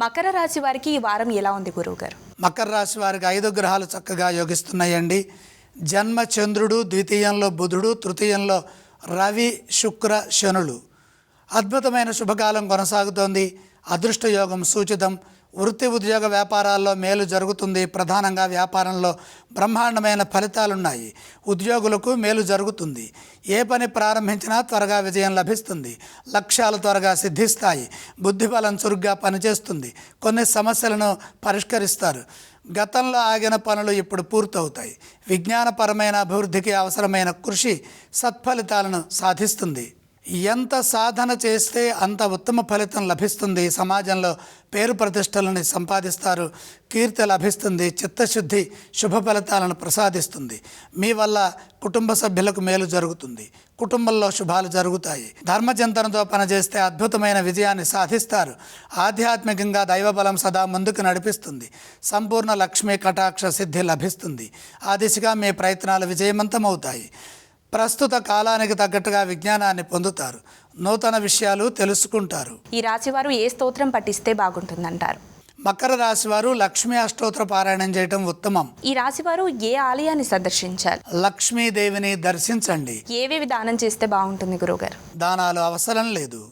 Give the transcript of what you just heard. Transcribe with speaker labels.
Speaker 1: మకర రాశి వారికి ఈ వారం ఎలా ఉంది గురువుగారు?
Speaker 2: మకర రాశి వారికి 5 గ్రహాలు చక్కగా యోగిస్తున్నాయండి. జన్మ చంద్రుడు, ద్వితీయంలో బుధుడు, తృతీయంలో రవి, శుక్ర, శనులు. అద్భుతమైన శుభకాలం కొనసాగుతోంది. అదృష్ట యోగం సూచితం. వృత్తి ఉద్యోగ వ్యాపారాల్లో మేలు జరుగుతుంది. ప్రధానంగా వ్యాపారంలో బ్రహ్మాండమైన ఫలితాలున్నాయి. ఉద్యోగులకు మేలు జరుగుతుంది. ఏ పని ప్రారంభించినా త్వరగా విజయం లభిస్తుంది. లక్ష్యాలు త్వరగా సిద్ధిస్తాయి. బుద్ధిబలం చురుగ్గా పనిచేస్తుంది. కొన్ని సమస్యలను పరిష్కరిస్తారు. గతంలో ఆగిన పనులు ఇప్పుడు పూర్తవుతాయి. విజ్ఞానపరమైన అభివృద్ధికి అవసరమైన కృషి సత్ఫలితాలను సాధిస్తుంది. ఎంత సాధన చేస్తే అంత ఉత్తమ ఫలితం లభిస్తుంది. సమాజంలో పేరు ప్రతిష్టలను సంపాదిస్తారు. కీర్తి లభిస్తుంది. చిత్తశుద్ధి శుభ ఫలితాలను ప్రసాదిస్తుంది. మీ వల్ల కుటుంబ సభ్యులకు మేలు జరుగుతుంది. కుటుంబంలో శుభాలు జరుగుతాయి. ధర్మచింతనతో పనిచేస్తే అద్భుతమైన విజయాన్ని సాధిస్తారు. ఆధ్యాత్మికంగా దైవబలం సదా ముందుకు నడిపిస్తుంది. సంపూర్ణ లక్ష్మీ కటాక్ష సిద్ధి లభిస్తుంది. ఆ దిశగా మీ ప్రయత్నాలు విజయవంతమవుతాయి. ప్రస్తుత కాలానికి తగ్గట్టుగా విజ్ఞానాన్ని పొందుతారు. నూతన విషయాలు తెలుసుకుంటారు.
Speaker 1: ఈ రాశి వారు ఏ స్తోత్రం పఠిస్తే బాగుంటుందంటారు?
Speaker 2: మకర రాశి వారు లక్ష్మీ అష్టోత్తర పారాయణం చేయటం ఉత్తమం.
Speaker 1: ఈ రాశి వారు ఏ ఆలయాన్ని సందర్శించాలి?
Speaker 2: లక్ష్మీదేవిని దర్శించండి.
Speaker 1: ఏవేవి దానం చేస్తే బాగుంటుంది గురువుగారు?
Speaker 2: దానాలు అవసరం లేదు.